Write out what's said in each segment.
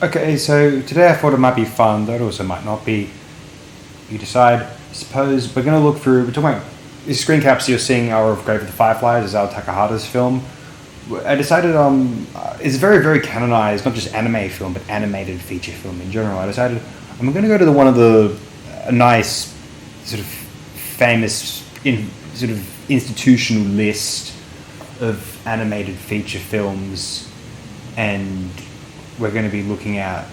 Okay, so today I thought it might be fun, though it also might not be. You decide. Suppose we're going to look through. We're talking about these screen caps you're seeing are of Grave of the Fireflies, Isao Takahata's film. I decided it's very very canonized, not just anime film but animated feature film in general. I decided I'm going to go to one of the a nice sort of famous sort of institutional list of animated feature films, and we're going to be looking at.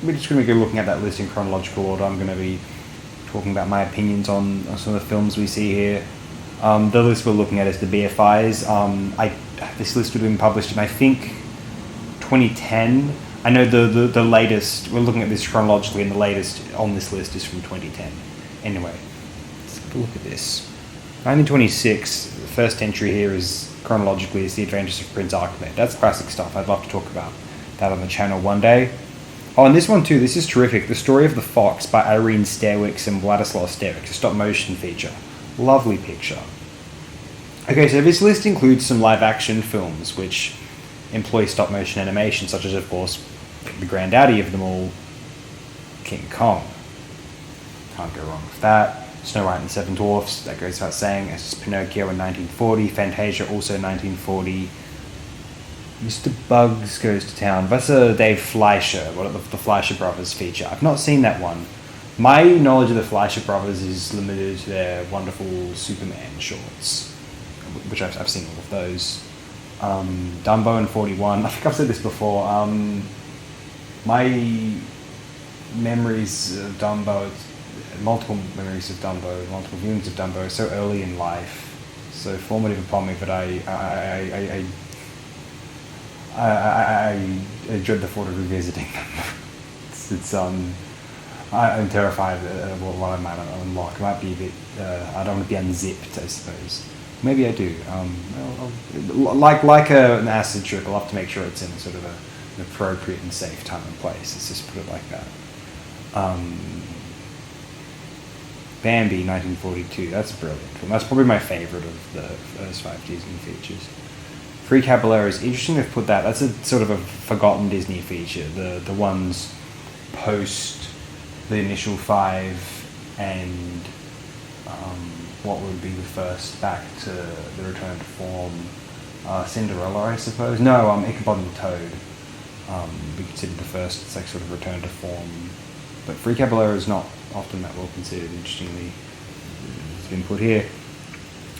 We're just going to be looking at that list in chronological order. I'm going to be talking about my opinions on some of the films we see here. The list we're looking at is the BFIs. This list would have been published in, I think, 2010. I know the latest, we're looking at this chronologically, and the latest on this list is from 2010. Anyway, let's have a look at this. 1926, the first entry here is, chronologically, is The Adventures of Prince Ahmed. That's classic stuff. I'd love to talk about that on the channel one day. Oh, and this one too, this is terrific. The Story of the Fox by Irene Sterwicks and Władysław Sterwicks, a stop-motion feature. Lovely picture. Okay, so this list includes some live-action films which employ stop-motion animation, such as, of course, the granddaddy of them all, King Kong. Can't go wrong with that. Snow White and the Seven Dwarfs, that goes without saying. As Pinocchio in 1940. Fantasia, also 1940. Mr. Bugs Goes to Town. That's a Dave Fleischer, the Fleischer Brothers feature. I've not seen that one. My knowledge of the Fleischer Brothers is limited to their wonderful Superman shorts, which I've seen all of those. Dumbo in 41. I think I've said this before. My memories of Dumbo, multiple memories of Dumbo, multiple viewings of Dumbo, so early in life, so formative upon me that I dread the thought of revisiting them. I'm terrified of what I might unlock. It might be a bit. I don't want to be unzipped, I suppose. Maybe I do. Like an acid trip, I'll have to make sure it's in a sort of an appropriate and safe time and place. Let's just put it like that. Bambi, 1942. That's a brilliant film. That's probably my favorite of the first 5 Disney features. Free Caballero is interesting they've put that. That's a sort of a forgotten Disney feature. The ones post the initial 5 and what would be the first back to the return to form. Cinderella, I suppose. No, Ichabod and the Toad. Be considered the first. It's like sort of return to form. But Free Caballero is not often that well considered. Interestingly, it's been put here.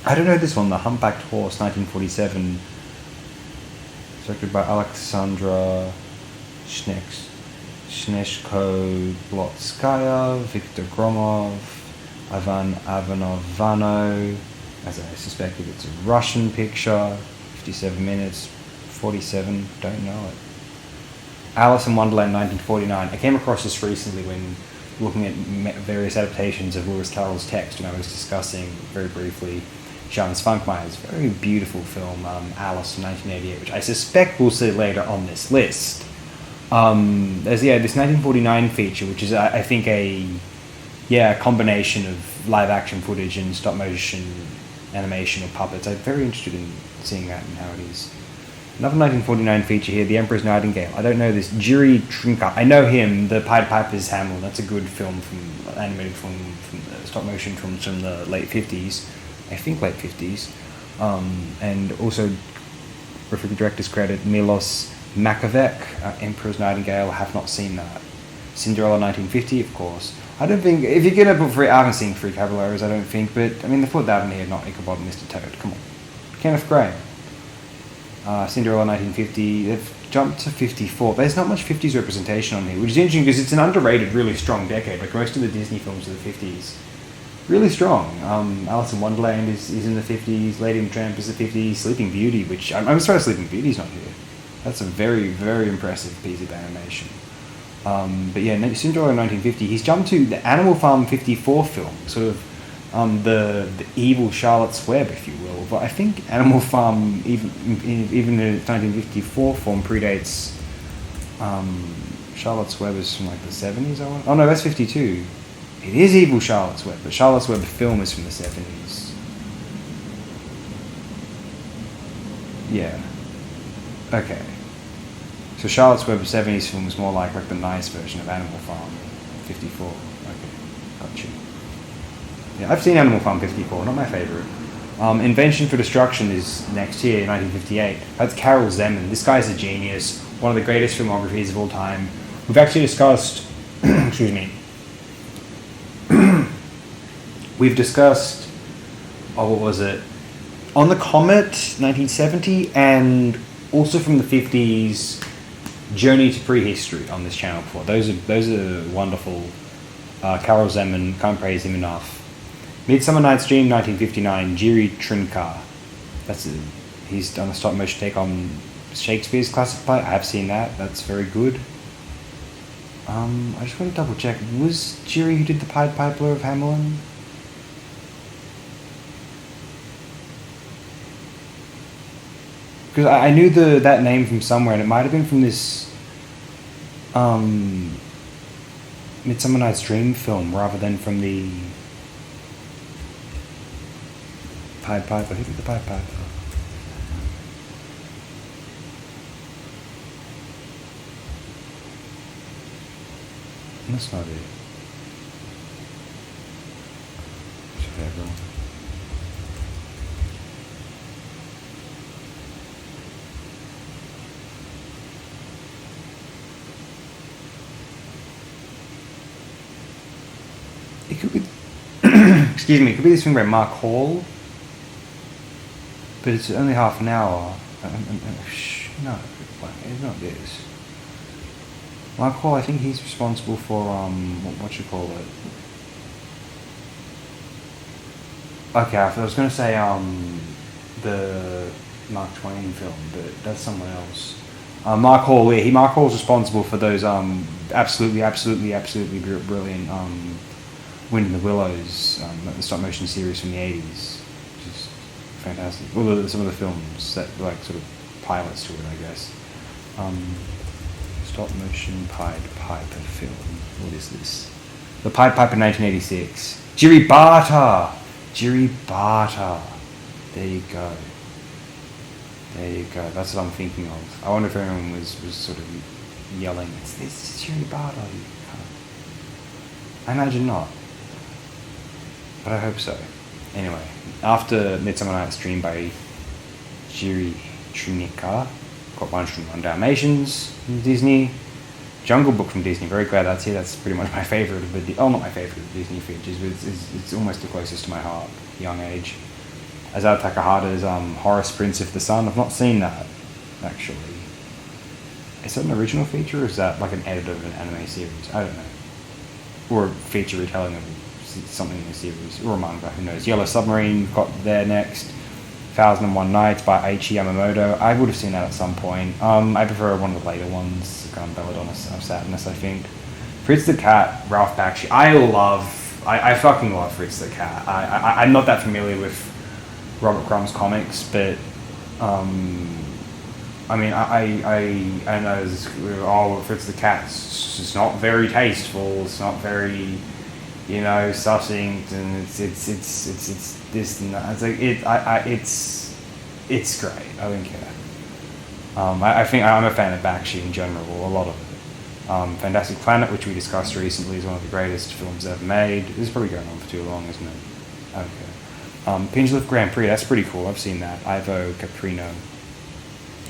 I don't know this one. The Humpbacked Horse, 1947. Directed by Alexandra Snezhko Blotskaya, Viktor Gromov, Ivan Ivanovano. As I suspected, it's a Russian picture. 57 minutes, 47, don't know it. Alice in Wonderland, 1949. I came across this recently when looking at various adaptations of Lewis Carroll's text, and I was discussing very briefly Jan Svankmeyer's very beautiful film, Alice in 1988, which I suspect we'll see later on this list. There's this 1949 feature, which is I think a combination of live action footage and stop motion animation or puppets. I'm very interested in seeing that and how it is. Another 1949 feature here, The Emperor's Nightingale. I don't know this. Jiri Trinka. I know him, the Pied Piper's Hamlet. That's a good film animated from stop motion from the late 50s. I think late 50s. And also, for the director's credit, Milos Makovec, Emperor's Nightingale. I have not seen that. Cinderella, 1950, of course. I don't think, if you're going to put I haven't seen Free Caballeros, I don't think, but, I mean, they put that in here, not Ichabod and Mr. Toad. Come on. Kenneth Graham. Cinderella, 1950. They've jumped to 54. There's not much 50s representation on here, which is interesting because it's an underrated, really strong decade. Like most of the Disney films of the 50s. Really strong. Alice in Wonderland is in the 50s. Lady and the Tramp is the 50s. Sleeping Beauty, which I'm surprised Sleeping Beauty's not here. That's a very, very impressive piece of animation. But yeah, Cinderella 1950. He's jumped to the Animal Farm 54 film, sort of the evil Charlotte's Web, if you will. But I think Animal Farm, even in its 1954 form, predates Charlotte's Web is from like the 70s. Oh no, that's 52. It is Evil Charlotte's Web, but Charlotte's Web, the film, is from the 70s. Yeah. Okay. So Charlotte's Web 70s film was more like the nice version of Animal Farm 54. Okay, gotcha. Yeah, I've seen Animal Farm 54, not my favourite. Invention for Destruction is next year, 1958. That's Carol Zeman. This guy's a genius, one of the greatest filmographies of all time. We've actually discussed, excuse me, we've discussed, what was it? On the Comet, 1970, and also from the 50s, Journey to Prehistory on this channel before. Those are wonderful. Carol Zeman, can't praise him enough. Midsummer Night's Dream, 1959, Jiri Trinka. He's done a stop motion take on Shakespeare's classic play. I have seen that. That's very good. I just want to double check. Was Jiri who did the Pied Piper of Hamelin? Because I knew that name from somewhere, and it might have been from this Midsummer Night's Dream film rather than from the Pied Piper. Who did the Pied Piper? That's not it. Whatever. It could be, excuse me, it could be this thing by Mark Hall, but it's only half an hour. No, it's not this. Mark Hall, I think he's responsible for, what you call it? Okay, I was going to say, the Mark Twain film, but that's someone else. Mark Hall, yeah, Mark Hall's responsible for those, absolutely brilliant, Wind in the Willows, the stop motion series from the 80s, which is fantastic. Well, some of the films that were like sort of pilots to it, I guess. Stop motion Pied Piper film. What is this? The Pied Piper 1986. Jiri Bata! Jiri Bata. There you go. That's what I'm thinking of. I wonder if anyone was sort of yelling, it's Jiri Bata. I imagine not. But I hope so. Anyway, after Midsummer Night's Dream by Jiri Trinka, got One from One Dalmatians from Disney, Jungle Book from Disney. Very glad that's here. That's pretty much my favourite of the not my favourite of the Disney features, but it's almost the closest to my heart. Young age. Isao Takahata's Horace, Prince of the Sun. I've not seen that actually. Is that an original feature, or is that like an edit of an anime series? I don't know. Or a feature retelling of something in a series, or a manga, who knows. Yellow Submarine got there next. 1001 Nights by Aichi Yamamoto. I would have seen that at some point. I prefer one of the later ones, kind of Belladonna of Sadness, I think. Fritz the Cat, Ralph Bakshi. I fucking love Fritz the Cat. I'm not that familiar with Robert Crumb's comics, but I mean, I know this, Fritz the Cat's it's not very tasteful. It's not very, succinct, and it's this and that. It's like it's great. I don't care. I think I'm a fan of Bakshi in general, a lot of it. Fantastic Planet, which we discussed recently, is one of the greatest films ever made. This is probably going on for too long, isn't it? Okay. Pinchlift Grand Prix, that's pretty cool. I've seen that. Ivo Caprino.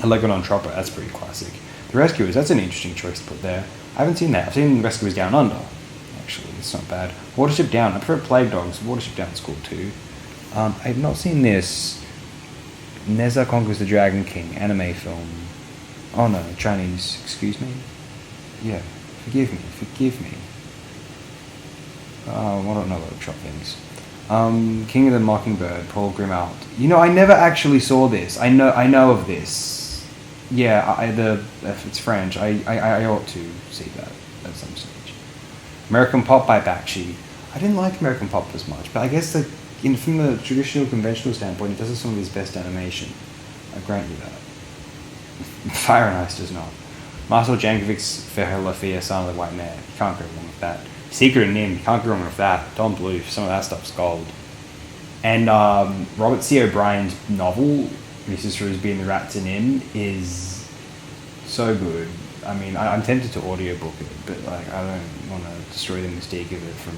Legonon Tropper, that's pretty classic. The Rescuers, that's an interesting choice to put there. I haven't seen that. I've seen Rescuers Down Under, actually. It's not bad. Watership Down, I prefer Plague Dogs. Watership Down's cool too. I have not seen this. Neza Conquers the Dragon King, anime film. Oh no, Chinese, excuse me? Yeah, forgive me. I don't know about chop things. King of the Mockingbird, Paul Grimald. I never actually saw this. I know of this. Yeah, if it's French, I ought to see that at some stage. American Pop by Bakshi. I didn't like American Pop as much, but I guess that from the traditional, conventional standpoint, it does have some of his best animation. I grant you that. Fire and Ice does not. Marcel Jankovic's Philadelphia, Son of the White Man. You can't go wrong with that. Secret and Nim, you can't go wrong with that. Don Bluth, some of that stuff's gold. And Robert C. O'Brien's novel, Mrs. Shrewsbury and the Rats and Nim, is so good. I mean, I'm tempted to audiobook it, but like I don't want to destroy the mystique of it from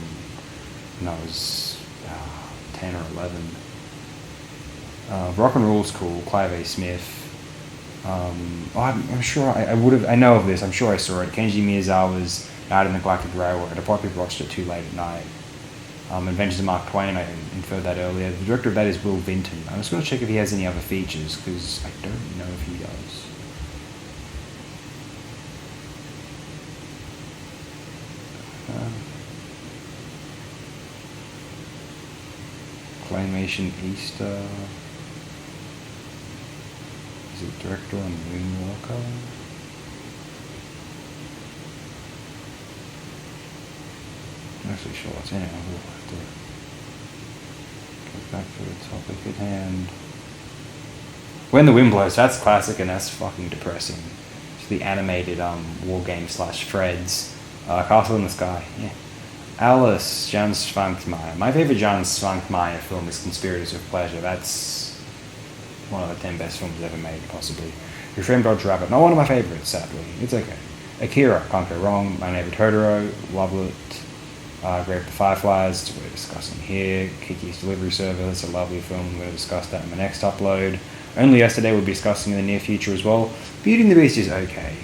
when I was 10 or 11. Rock and Roll's cool. Clive A. Smith. I'm sure I would have. I know of this. I'm sure I saw it. Kenji Miyazawa's Night of the Galactic Railroad. I probably watched it too late at night. Adventures of Mark Twain. I inferred that earlier. The director of that is Will Vinton. I'm just going to check if he has any other features because I don't know if he does. Claymation Easter. Is it director on Moonwalker? I'm actually sure what's in it. We'll have to get back to the topic at hand. When the Wind Blows, that's classic and that's fucking depressing. It's the animated war game / Freds. Castle in the Sky, yeah. Alice, Jan Svankmajer. My favorite Jan Svankmajer film is Conspirators of Pleasure. That's one of the 10 best films ever made, possibly. Who Framed Roger Rabbit, not one of my favorites, sadly. It's okay. Akira, can't go wrong. My Neighbor Totoro, love it. Grave of the Fireflies, it's what we're discussing here. Kiki's Delivery Service, a lovely film. I'm going to discuss that in my next upload. Only Yesterday we'll be discussing in the near future as well. Beauty and the Beast is okay.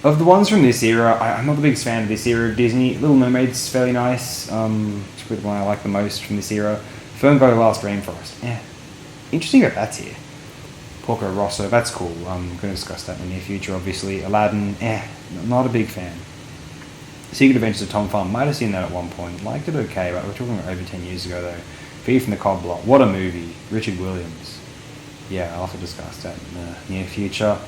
Of the ones from this era, I'm not the biggest fan of this era of Disney. Little Mermaid's fairly nice. It's probably the one I like the most from this era. Ferngully Last Rainforest, yeah. Interesting that that's here. Porco Rosso, that's cool. I'm going to discuss that in the near future, obviously. Aladdin, not a big fan. Secret Adventures of Tom Thumb, might have seen that at one point. Liked it okay, but we're talking about over 10 years ago though. Thief from the Cobbler, what a movie. Richard Williams. Yeah, I'll have to discuss that in the near future.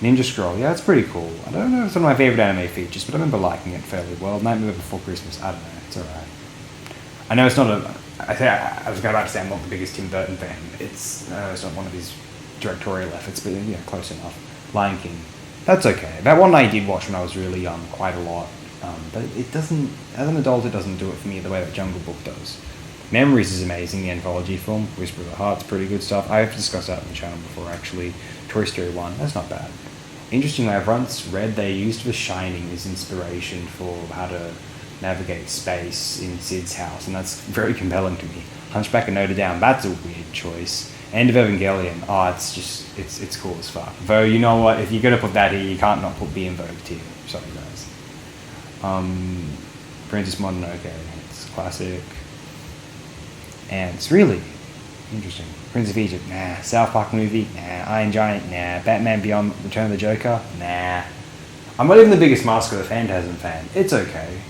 Ninja Scroll, yeah, it's pretty cool. I don't know if it's one of my favourite anime features, but I remember liking it fairly well. Nightmare Before Christmas, I don't know, it's alright. I know it's not I was about to say I'm not the biggest Tim Burton fan. It's not one of his directorial efforts, but yeah, close enough. Lion King, that's okay. That one I did watch when I was really young, quite a lot. But it doesn't, as an adult, it doesn't do it for me the way that Jungle Book does. Memories is amazing, the anthology film. Whisper of the Heart's pretty good stuff. I have discussed that on the channel before, actually. Toy Story 1, that's not bad. Interestingly, I've once read they used The Shining as inspiration for how to navigate space in Sid's house, and that's very compelling to me. Hunchback of Notre Dame, that's a weird choice. End of Evangelion, it's cool as fuck. Though, you know what, if you're going to put that here, you can't not put Be Invoked here. Sorry, guys. Princess Mononoke, it's classic. And it's really interesting. Prince of Egypt, nah. South Park movie, nah. Iron Giant, nah. Batman Beyond Return of the Joker, nah. I'm not even the biggest Mask of the Phantasm fan. It's okay.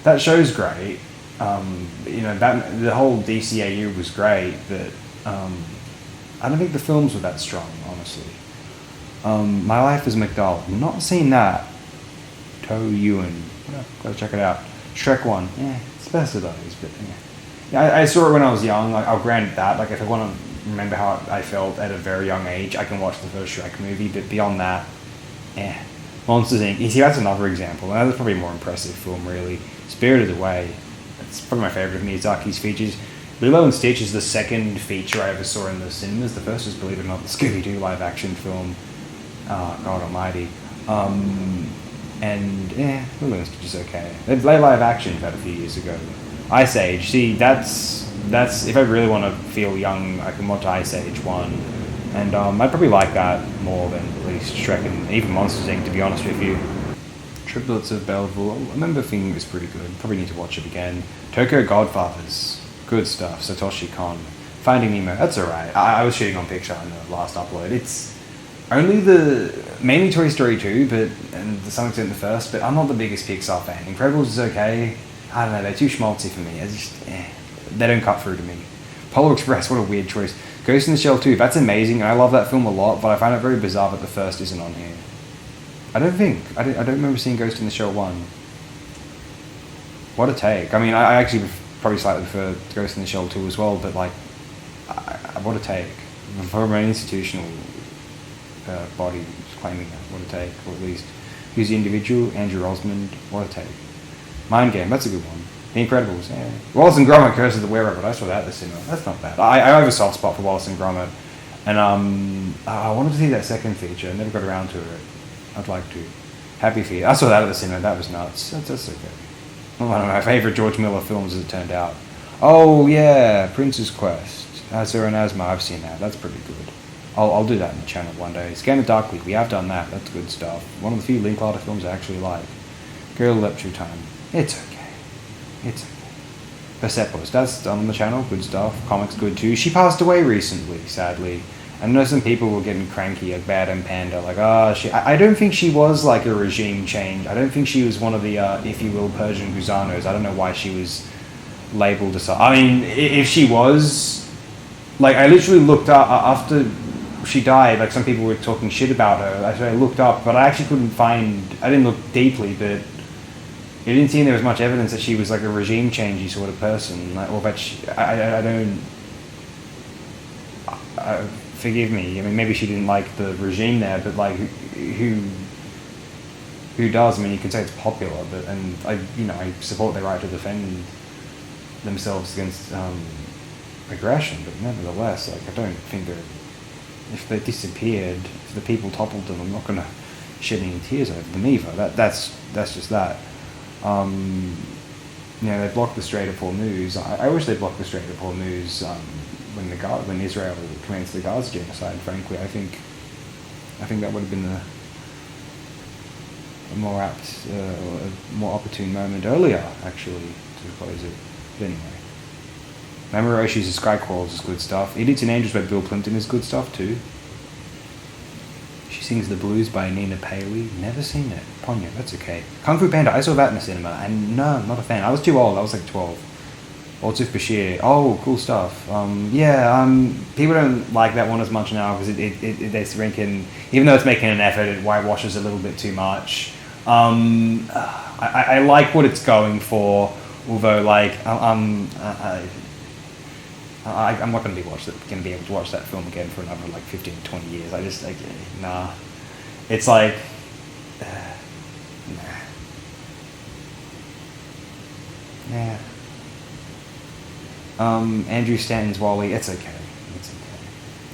That show's great. The whole DCAU was great, but I don't think the films were that strong, honestly. My Life as McDowell, I'm not seeing that. To Ewan, go check it out. Shrek 1, it's the best of those, but yeah. I saw it when I was young. Like, I'll grant that. Like, if I want to remember how I felt at a very young age, I can watch the first Shrek movie. But beyond that, Monsters Inc. You see, that's another example. And that's probably a more impressive film, really. Spirited Away. It's probably my favorite of Miyazaki's features. Lilo and Stitch is the second feature I ever saw in the cinemas. The first was, believe it or not, the Scooby-Doo live-action film. God almighty. Lilo and Stitch is okay. They live action about a few years ago. Ice Age, see, that's if I really want to feel young, I can watch Ice Age 1, and I'd probably like that more than at least Shrek and even Monsters Inc., to be honest with you. Triplets of Belleville, I remember thinking it was pretty good, probably need to watch it again. Tokyo Godfathers, good stuff. Satoshi Kon, Finding Nemo, that's alright. I was shooting on Picture in the last upload. It's only mainly Toy Story 2, and to some extent the first, but I'm not the biggest Pixar fan. Incredibles is okay. I don't know, they're too schmaltzy for me. They don't cut through to me. Polar Express, what a weird choice. Ghost in the Shell 2, that's amazing, and I love that film a lot, but I find it very bizarre that the first isn't on here. I don't remember seeing Ghost in the Shell 1. What a take. I mean, I actually probably slightly prefer Ghost in the Shell 2 as well, but what a take. From an institutional body claiming that, what a take, or at least who's the individual, Andrew Osmond, what a take. Mind Game, that's a good one. The Incredibles, yeah. Wallace and Gromit, Curse of the Were-Rabbit, I saw that at the cinema. That's not bad. I have a soft spot for Wallace and Gromit, and I wanted to see that second feature. I never got around to it. I'd like to. Happy Feet. I saw that at the cinema. That was nuts. That's okay. One of my favourite George Miller films, as it turned out. Oh yeah, Prince's Quest. Azur and Asma. I've seen that. That's pretty good. I'll do that in the channel one day. Scan the Dark Week. We have done that. That's good stuff. One of the few Linklater films I actually like. Girl Lepture Time. It's okay. It's okay. Persepolis. That's on the channel. Good stuff. Comics good too. She passed away recently, sadly. I know some people were getting cranky, like Bad and Panda, like, I don't think she was like a regime change. I don't think she was one of the, if you will, Persian Gusanos. I don't know why she was labeled as. I mean, if she was, like, I literally looked up after she died. Like, some people were talking shit about her. So I looked up, but I actually couldn't find. I didn't look deeply, but it didn't seem there was much evidence that she was like a regime changey sort of person. Like, or that I don't. Forgive me. I mean, maybe she didn't like the regime there, but like, who does? I mean, you can say it's popular, but I support their right to defend themselves against aggression. But nevertheless, like, I don't think that if they disappeared, if the people toppled them, I'm not going to shed any tears over them either. That's just that. They blocked the Strait of Hormuz. I wish they blocked the Strait of Hormuz. When Israel commenced the Gaza genocide, frankly, I think that would have been a more apt, a more opportune moment earlier, actually, to close it. But anyway, Mamoru Oshii's Skycrawlers is good stuff. Idiots and Angels by Bill Plimpton is good stuff too. She Sings the Blues by Nina Paley. Never seen it. Ponyo, that's okay. Kung Fu Panda, I saw that in the cinema, and no, I'm not a fan. I was too old. I was like 12. Altif Bashir. Oh, cool stuff. People don't like that one as much now because it's ranking, even though it's making an effort, it whitewashes a little bit too much. I like what it's going for, although like I'm not going to be able to watch that film again for another like 15 to 20 years. I just nah. It's like nah. Andrew Stanton's Wally, it's okay.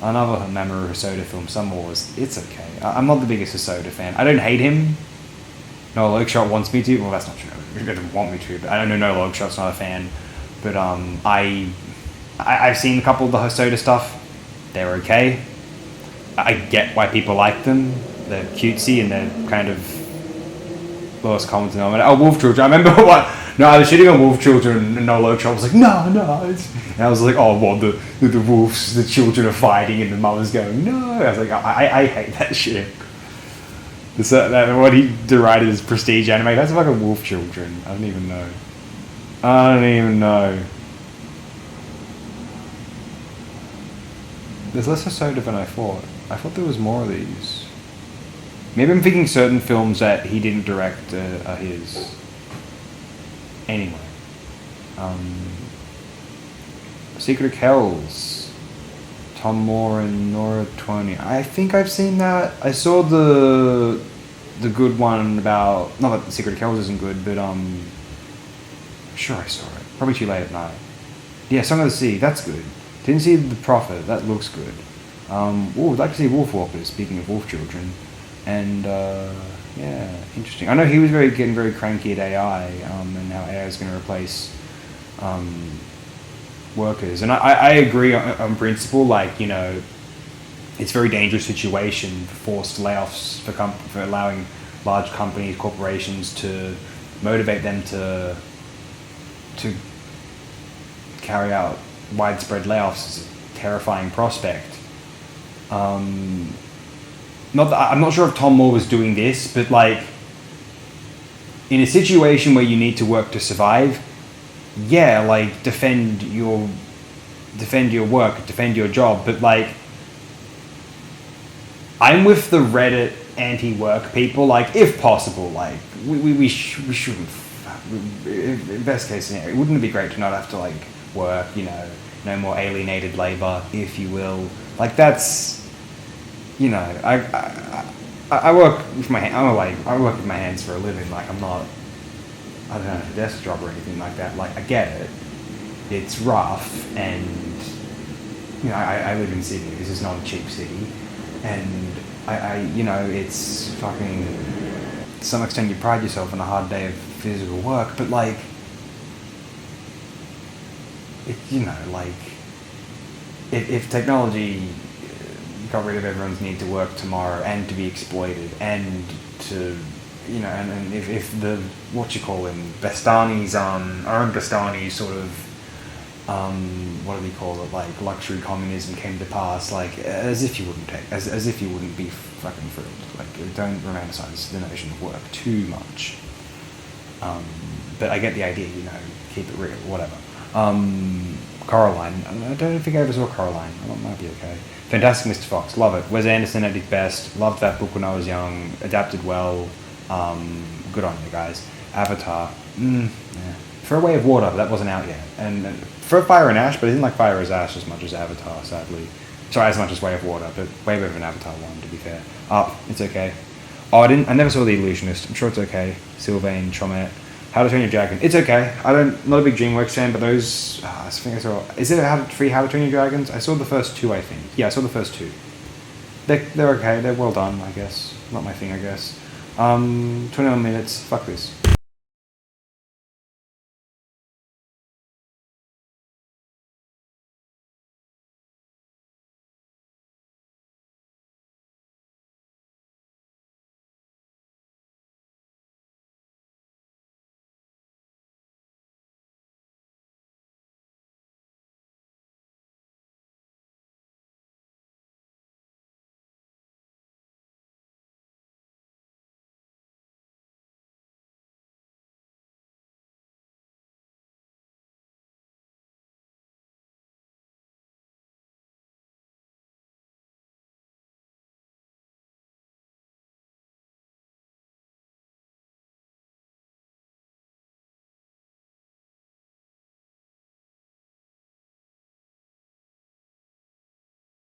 Another Mamoru Hosoda film, Some Wars, it's okay. I'm not the biggest Hosoda fan. I don't hate him. No Logshot wants me to. Well, that's not true. He doesn't want me to, but I don't know. No Logshot's not a fan. But I've seen a couple of the Hosoda stuff. They're okay. I get why people like them. They're cutesy and they're kind of lowest common denominator. Oh, Wolf Children. I remember what. No, I was shitting on Wolf Children and No Logshot. I was like, no. And I was like, oh, well, the wolves, the children are fighting and the mother's going, no. I was like, I hate that shit. What he derided as prestige anime, that's fucking Wolf Children. I don't even know. There's less Hosoda than I thought. I thought there was more of these. Maybe I'm thinking certain films that he didn't direct are his. Anyway. Secret of Kells. Tom Moore and Nora Twain. I think I've seen that. I saw the good one about... Not that the Secret of Kells isn't good, but I'm sure I saw it. Probably too late at night. Yeah, Song of the Sea. That's good. Didn't see The Prophet. That looks good. I'd like to see Wolfwalkers, speaking of wolf children. And, yeah, interesting. I know he was getting very cranky at AI, and how AI is going to replace workers. And I agree on principle, like, you know, it's a very dangerous situation for forced layoffs, for allowing large companies, corporations to motivate them to carry out widespread layoffs is a terrifying prospect. I'm not sure if Tom Moore was doing this, but like in a situation where you need to work to survive, yeah, like defend your work, defend your job, but like I'm with the Reddit anti-work people. Like, if possible, like we shouldn't. Best case scenario, wouldn't it be great to not have to like work? You know, no more alienated labor, if you will. Like that's, you know, I work with my I work with my hands for a living. Like I'm not, I don't know, a desk job or anything like that. Like I get it. It's rough, and you know, I live in Sydney. This is not a cheap city, and I you know, it's fucking to some extent you pride yourself on a hard day of physical work, but like, if technology got rid of everyone's need to work tomorrow and to be exploited and to, and if the, Bastani's, our own Bastani sort of, what do we call it, like luxury communism came to pass, like as if you wouldn't as if you wouldn't be fucking thrilled. Like, don't romanticize the notion of work too much. But I get the idea, keep it real, whatever. Coraline, I don't think I ever saw Coraline. It might be okay. Fantastic Mr. Fox, love it. Wes Anderson at his best. Loved that book when I was young. Adapted well. Good on you guys. Avatar, yeah. For A Way of Water, that wasn't out yet. And for Fire and Ash, but I didn't like Fire as Ash as much as Avatar, sadly. Sorry, as much as Way of Water, but way better than Avatar 1, to be fair. It's okay. I never saw The Illusionist. I'm sure it's okay. Sylvain, Chomet. How to Train Your Dragon. It's okay. Not a big DreamWorks fan, but those, I think I saw, is it How to Train Your Dragons? I saw the first two, I think. Yeah, I saw the first two. They're okay. They're well done, I guess. Not my thing, I guess. 21 minutes. Fuck this.